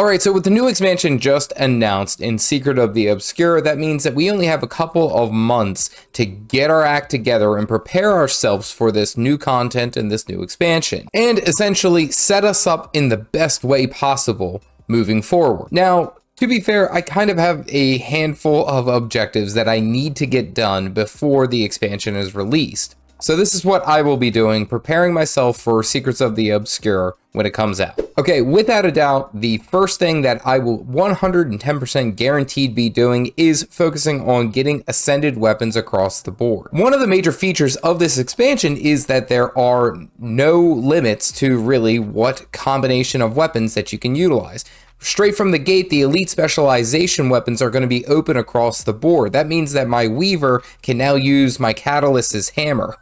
Alright, so with the new expansion just announced in Secret of the Obscure, that means that we only have a couple of months to get our act together and prepare ourselves for this new content and this new expansion, and essentially set us up in the best way possible moving forward. Now, to be fair, I kind of have a handful of objectives that I need to get done before the expansion is released. So this is what I will be doing, preparing myself for Secrets of the Obscure when it comes out. Okay, without a doubt, the first thing that I will 110% guaranteed be doing is focusing on getting ascended weapons across the board. One of the major features of this expansion is that there are no limits to really what combination of weapons that you can utilize. Straight from the gate, the elite specialization weapons are going to be open across the board. That means that my Weaver can now use my Catalyst's hammer,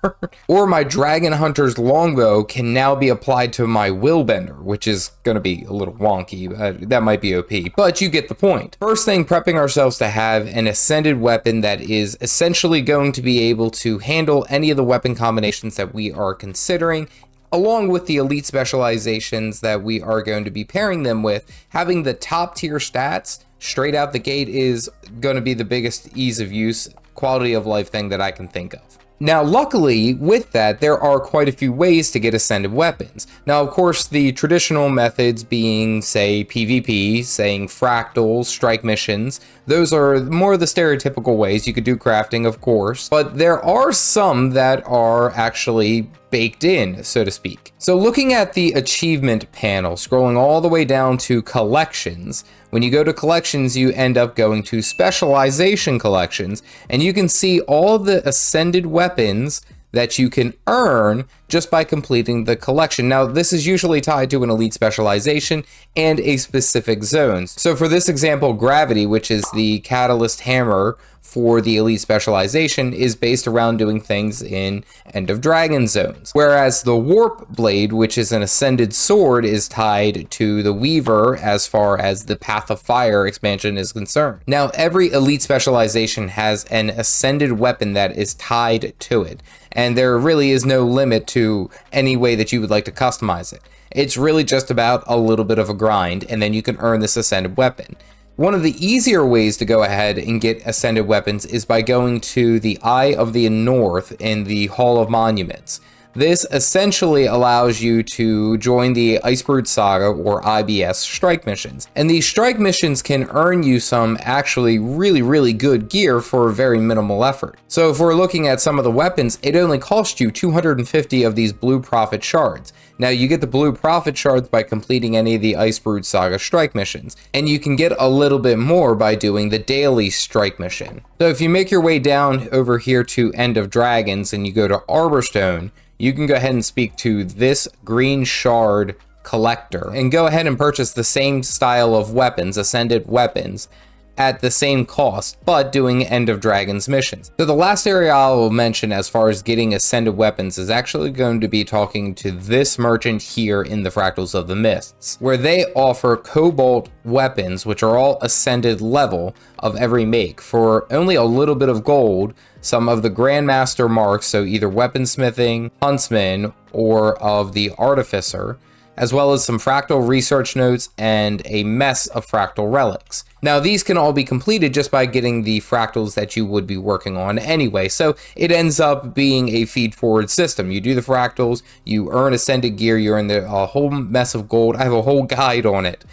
or my Dragon Hunter's longbow can now be applied to my Willbender, which is going to be a little wonky. That might be OP, but you get the point. First thing, prepping ourselves to have an ascended weapon that is essentially going to be able to handle any of the weapon combinations that we are considering, along with the elite specializations that we are going to be pairing them with. Having the top tier stats straight out the gate is going to be the biggest ease of use, quality of life thing that I can think of. Now, luckily, with that, there are quite a few ways to get ascended weapons. Now, of course, the traditional methods being, say, PvP, saying fractals, strike missions, those are more the stereotypical ways. You could do crafting, of course, but there are some that are actually baked in, so to speak. So looking at the achievement panel, scrolling all the way down to collections, when you go to collections, you end up going to specialization collections, and you can see all the ascended weapons that you can earn just by completing the collection. Now, this is usually tied to an elite specialization and a specific zone. So for this example, Gravity, which is the Catalyst hammer for the elite specialization, is based around doing things in End of Dragon zones. Whereas the Warp Blade, which is an ascended sword, is tied to the Weaver as far as the Path of Fire expansion is concerned. Now, every elite specialization has an ascended weapon that is tied to it, and there really is no limit to any way that you would like to customize it. It's really just about a little bit of a grind, and then you can earn this ascended weapon. One of the easier ways to go ahead and get ascended weapons is by going to the Eye of the North in the Hall of Monuments. This essentially allows you to join the Icebrood Saga, or IBS, strike missions. And these strike missions can earn you some actually really good gear for very minimal effort. So if we're looking at some of the weapons, it only costs you 250 of these Blue Prophet shards. Now, you get the Blue Prophet shards by completing any of the Icebrood Saga strike missions, and you can get a little bit more by doing the daily strike mission. So if you make your way down over here to End of Dragons and you go to Arborstone, you can go ahead and speak to this green shard collector and go ahead and purchase the same style of weapons, ascended weapons, at the same cost, but doing End of Dragons missions. So the last area I will mention as far as getting ascended weapons is actually going to be talking to this merchant here in the Fractals of the Mists, where they offer cobalt weapons, which are all ascended level of every make, for only a little bit of gold. Some of the Grandmaster marks, so either weaponsmithing, huntsman, or of the artificer, as well as some fractal research notes and a mess of fractal relics. Now, these can all be completed just by getting the fractals that you would be working on anyway, so it ends up being a feed-forward system. You do the fractals, you earn ascended gear, you earn a whole mess of gold. I have a whole guide on it.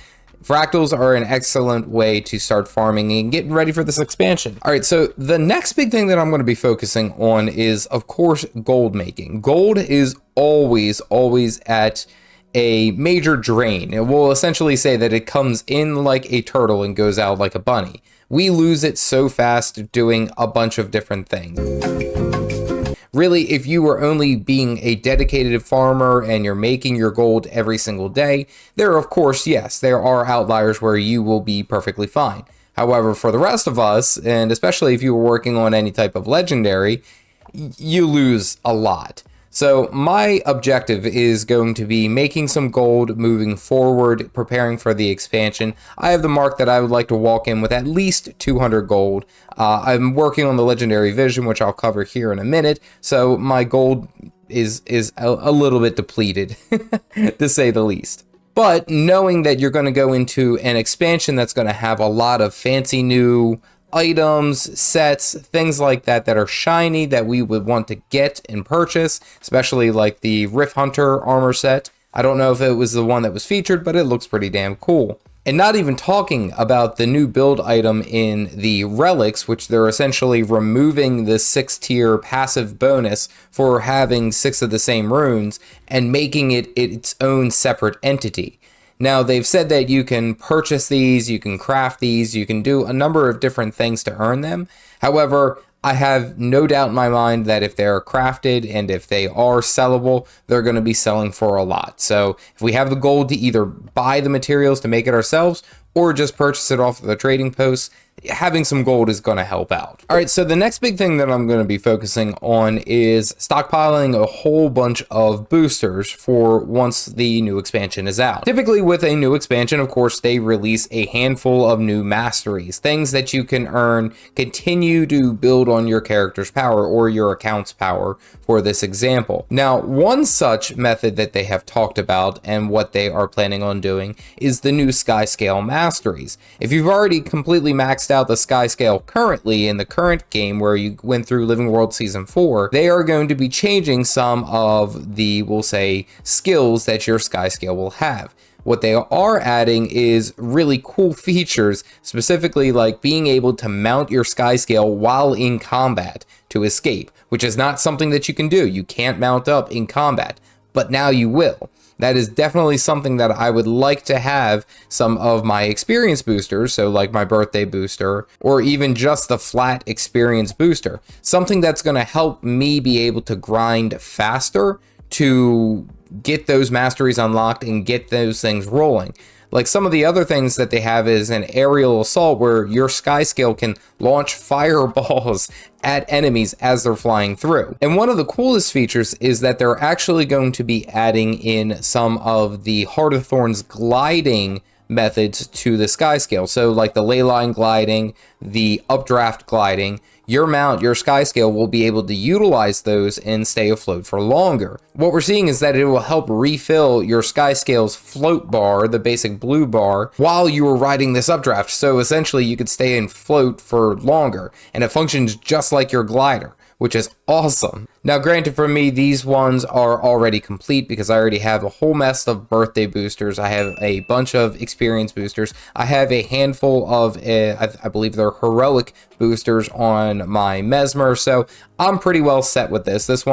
Fractals are an excellent way to start farming and getting ready for this expansion. All right, so the next big thing that I'm going to be focusing on is, of course, gold making. Gold is always at a major drain. It will essentially say that it comes in like a turtle and goes out like a bunny. We lose it so fast doing a bunch of different things. Really, if you were only being a dedicated farmer and you're making your gold every single day, there, of course, yes, there are outliers where you will be perfectly fine. However, for the rest of us, and especially if you were working on any type of legendary, you lose a lot. So my objective is going to be making some gold moving forward, preparing for the expansion. I have the mark that I would like to walk in with at least 200 gold. I'm working on the legendary vision, which I'll cover here in a minute. So my gold is a little bit depleted, to say the least. But knowing that you're going to go into an expansion that's going to have a lot of fancy new items, sets, things like that that are shiny that we would want to get and purchase, especially like the Rift Hunter armor set. I don't know if it was the one that was featured, but it looks pretty damn cool. And not even talking about the new build item in the relics, which they're essentially removing the 6-tier passive bonus for having 6 of the same runes and making it its own separate entity. Now, they've said that you can purchase these, you can craft these, you can do a number of different things to earn them. However, I have no doubt in my mind that if they're crafted and if they are sellable, they're going to be selling for a lot. So if we have the gold to either buy the materials to make it ourselves or just purchase it off of the trading posts, having some gold is going to help out. All right, so the next big thing that I'm going to be focusing on is stockpiling a whole bunch of boosters for once the new expansion is out. Typically with a new expansion, of course, they release a handful of new masteries, things that you can earn, continue to build on your character's power or your account's power for this example. Now, one such method that they have talked about and what they are planning on doing is the new Sky Scale masteries. If you've already completely maxed out the Sky Scale currently in the current game where you went through Living World Season 4, they are going to be changing some of the, we'll say, skills that your Sky Scale will have. What they are adding is really cool features, specifically like being able to mount your Sky Scale while in combat to escape, which is not something that you can do. You can't mount up in combat, but now you will. That is definitely something that I would like to have some of my experience boosters, so like my birthday booster, or even just the flat experience booster. Something that's going to help me be able to grind faster to get those masteries unlocked and get those things rolling. Like some of the other things that they have is an aerial assault where your Sky Scale can launch fireballs at enemies as they're flying through. And one of the coolest features is that they're actually going to be adding in some of the Heart of Thorne's gliding methods to the Sky Scale. So like the ley line gliding, the updraft gliding, your mount, your Sky Scale will be able to utilize those and stay afloat for longer. What we're seeing is that it will help refill your Sky Scale's float bar, the basic blue bar, while you are riding this updraft. So essentially you could stay in float for longer, and it functions just like your glider, which is awesome. Now, granted, for me, these ones are already complete because I already have a whole mess of birthday boosters. I have a bunch of experience boosters. I have a handful of, I believe they're heroic boosters on my Mesmer, so I'm pretty well set with this. This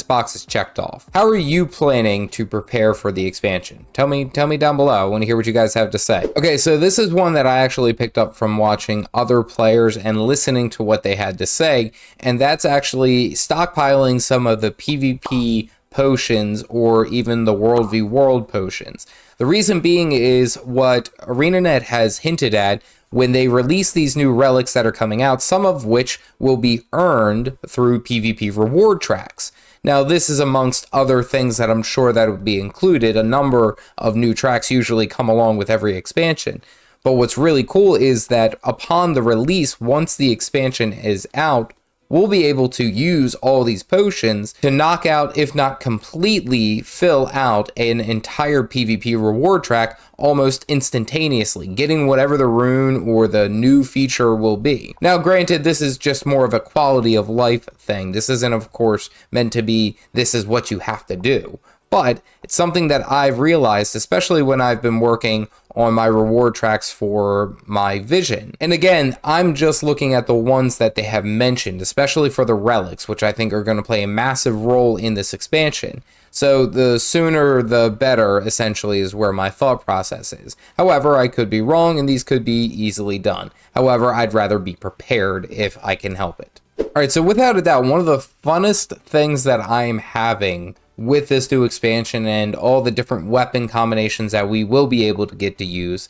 box is checked off. How are you planning to prepare for the expansion? Tell me down below. I want to hear what you guys have to say. Okay, so this is one that I actually picked up from watching other players and listening to what they had to say, and that's actually stockpiling some of the PvP potions or even the World v World potions. The reason being is what ArenaNet has hinted at when they release these new relics that are coming out, some of which will be earned through PvP reward tracks. Now, this is amongst other things that I'm sure that would be included. A number of new tracks usually come along with every expansion. But what's really cool is that upon the release, once the expansion is out, we'll be able to use all these potions to knock out, if not completely fill out, an entire PvP reward track almost instantaneously, getting whatever the rune or the new feature will be. Now, granted, this is just more of a quality of life thing. This isn't, of course, meant to be, this is what you have to do. But it's something that I've realized, especially when I've been working on my reward tracks for my vision. And again, I'm just looking at the ones that they have mentioned, especially for the relics, which I think are going to play a massive role in this expansion. So the sooner the better, essentially, is where my thought process is. However, I could be wrong, and these could be easily done. However, I'd rather be prepared if I can help it. All right, so without a doubt, one of the funnest things that I'm having with this new expansion and all the different weapon combinations that we will be able to get to use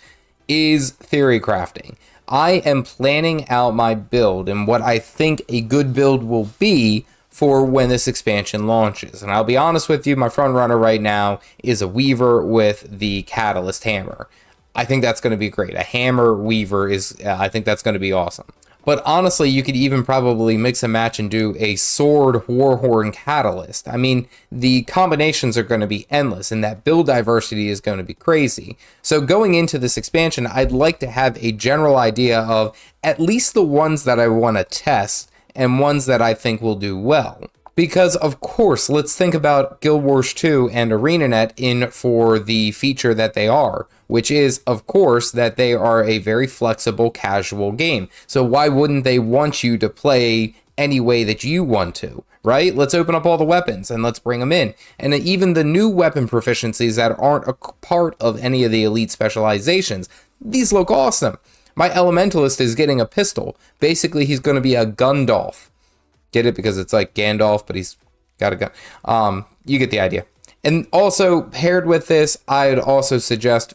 is theory crafting. I am planning out my build and what I think a good build will be for when this expansion launches. And I'll be honest with you, my front runner right now is a Weaver with the Catalyst Hammer. I think that's going to be great. A Hammer Weaver is, I think that's going to be awesome. But honestly, you could even probably mix and match and do a sword warhorn catalyst. I mean, the combinations are going to be endless, and that build diversity is going to be crazy. So going into this expansion, I'd like to have a general idea of at least the ones that I want to test and ones that I think will do well. Because, of course, let's think about Guild Wars 2 and ArenaNet in for the feature that they are, which is, of course, that they are a very flexible, casual game. So why wouldn't they want you to play any way that you want to, right? Let's open up all the weapons and let's bring them in. And even the new weapon proficiencies that aren't a part of any of the elite specializations, these look awesome. My Elementalist is getting a pistol. Basically, he's going to be a Gundalf. Get it? Because it's like Gandalf, but he's got a gun. You get the idea. And also, paired with this, I'd also suggest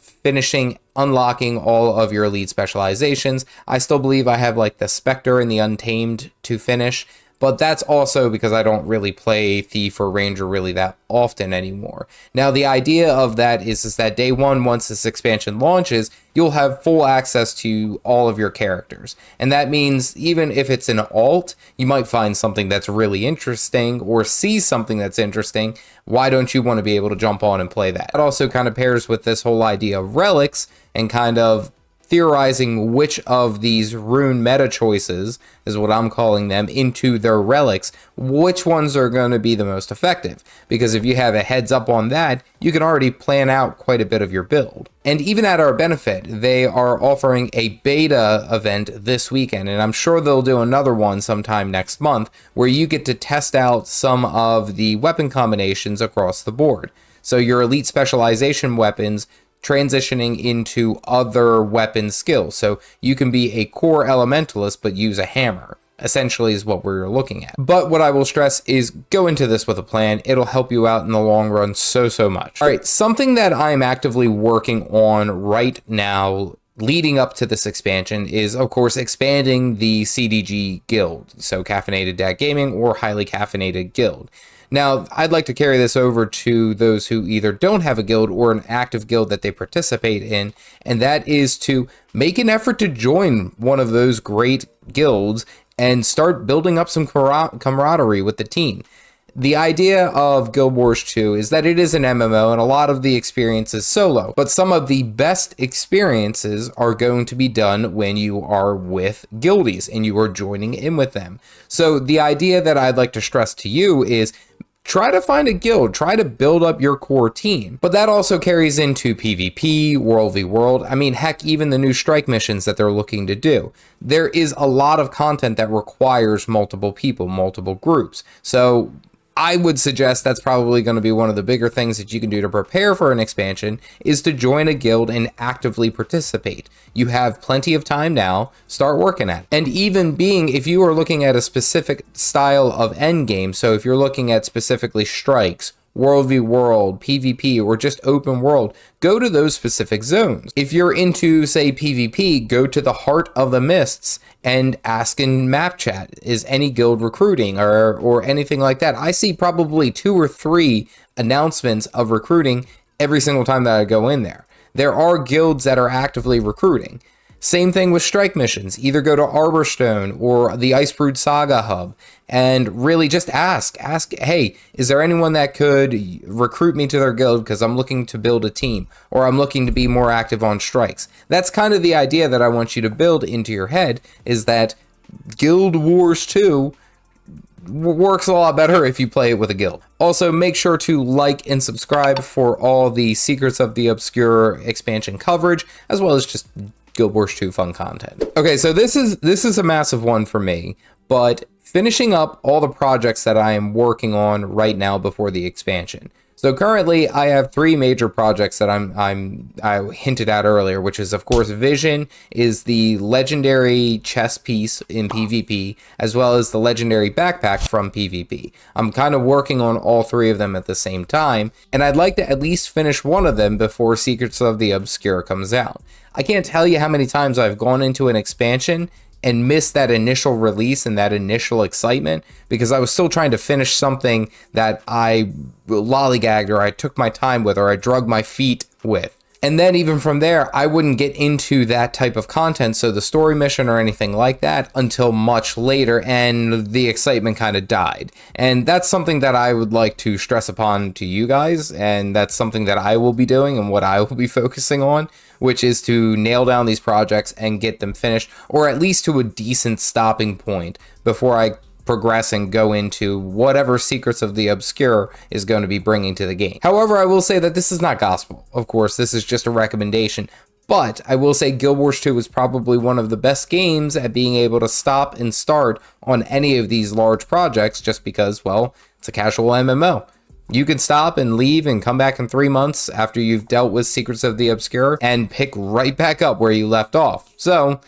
unlocking all of your elite specializations. I still believe I have like the Spectre and the Untamed to finish, but that's also because I don't really play Thief or Ranger really that often anymore. Now, the idea of that is that day one, once this expansion launches, you'll have full access to all of your characters. And that means even if it's an alt, you might find something that's really interesting or see something that's interesting. Why don't you want to be able to jump on and play that? It also kind of pairs with this whole idea of relics and kind of theorizing which of these rune meta choices, is what I'm calling them, into their relics, which ones are going to be the most effective. Because if you have a heads up on that, you can already plan out quite a bit of your build. And even at our benefit, they are offering a beta event this weekend, and I'm sure they'll do another one sometime next month, where you get to test out some of the weapon combinations across the board. So your elite specialization weapons transitioning into other weapon skills. So you can be a core elementalist, but use a hammer, essentially is what we're looking at. But what I will stress is go into this with a plan. It'll help you out in the long run so much. All right, something that I'm actively working on right now leading up to this expansion is, of course, expanding the CDG guild. So Caffeinated Dad Gaming or Highly Caffeinated Guild. Now, I'd like to carry this over to those who either don't have a guild or an active guild that they participate in, and that is to make an effort to join one of those great guilds and start building up some camaraderie with the team. The idea of Guild Wars 2 is that it is an MMO and a lot of the experience is solo, but some of the best experiences are going to be done when you are with guildies and you are joining in with them. So the idea that I'd like to stress to you is try to find a guild, try to build up your core team. But that also carries into PvP, World v World. I mean, heck, even the new strike missions that they're looking to do. There is a lot of content that requires multiple people, multiple groups. So I would suggest that's probably going to be one of the bigger things that you can do to prepare for an expansion is to join a guild and actively participate. You have plenty of time now, start working at it. And even being, if you are looking at a specific style of endgame, so if you're looking at specifically strikes, World v World, PvP, or just open world, go to those specific zones. If you're into, say, PvP, go to the Heart of the Mists and ask in map chat, is any guild recruiting or anything like that? I see probably 2 or 3 announcements of recruiting every single time that I go in there. There are guilds that are actively recruiting. Same thing with strike missions. Either go to Arborstone or the Icebrood Saga hub and really just ask, hey, is there anyone that could recruit me to their guild because I'm looking to build a team or I'm looking to be more active on strikes. That's kind of the idea that I want you to build into your head, is that Guild Wars 2 works a lot better if you play it with a guild. Also, make sure to like and subscribe for all the Secrets of the Obscure expansion coverage, as well as just Guild Wars 2 fun content. Okay, so this is a massive one for me, but finishing up all the projects that I am working on right now before the expansion. So currently I have 3 major projects that I hinted at earlier, which is, of course, Vision is the legendary chess piece in PvP, as well as the legendary backpack from PvP. I'm kind of working on all 3 of them at the same time, and I'd like to at least finish one of them before Secrets of the Obscure comes out. I can't tell you how many times I've gone into an expansion and missed that initial release and that initial excitement because I was still trying to finish something that I lollygagged or I took my time with or I drug my feet with. And then even from there, I wouldn't get into that type of content, so the story mission or anything like that, until much later, and the excitement kind of died. And that's something that I would like to stress upon to you guys, and that's something that I will be doing and what I will be focusing on, which is to nail down these projects and get them finished, or at least to a decent stopping point before I progress and go into whatever Secrets of the Obscure is going to be bringing to the game. However, I will say that this is not gospel. Of course, this is just a recommendation, but I will say Guild Wars 2 is probably one of the best games at being able to stop and start on any of these large projects, just because, well, it's a casual MMO. You can stop and leave and come back in 3 months after you've dealt with Secrets of the Obscure and pick right back up where you left off. So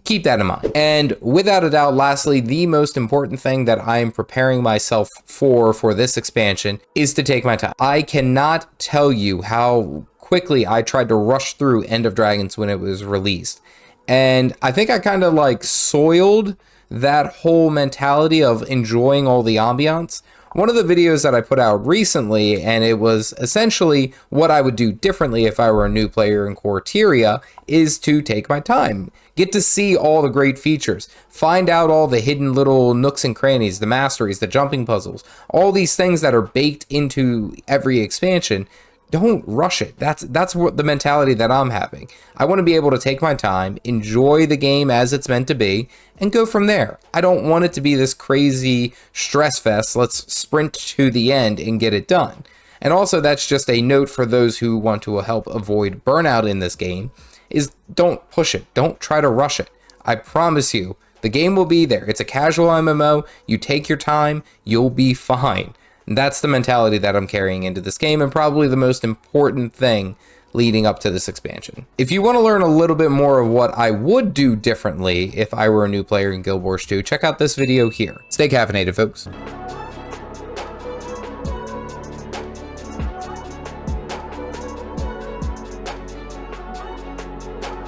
keep that in mind. And without a doubt, lastly, the most important thing that I am preparing myself for this expansion is to take my time. I cannot tell you how quickly I tried to rush through End of Dragons when it was released. And I think I kind of like soiled that whole mentality of enjoying all the ambiance. One of the videos that I put out recently, and it was essentially what I would do differently if I were a new player in Quarteria, is to take my time. Get to see all the great features. Find out all the hidden little nooks and crannies, the masteries, the jumping puzzles, all these things that are baked into every expansion. Don't rush it. That's what the mentality that I'm having. I want to be able to take my time, enjoy the game as it's meant to be, and go from there. I don't want it to be this crazy stress fest. Let's sprint to the end and get it done. And also, that's just a note for those who want to help avoid burnout in this game, is don't push it. Don't try to rush it. I promise you, the game will be there. It's a casual MMO. You take your time, you'll be fine. That's the mentality that I'm carrying into this game, and probably the most important thing leading up to this expansion. If you want to learn a little bit more of what I would do differently if I were a new player in Guild Wars 2, check out this video here. Stay caffeinated, folks.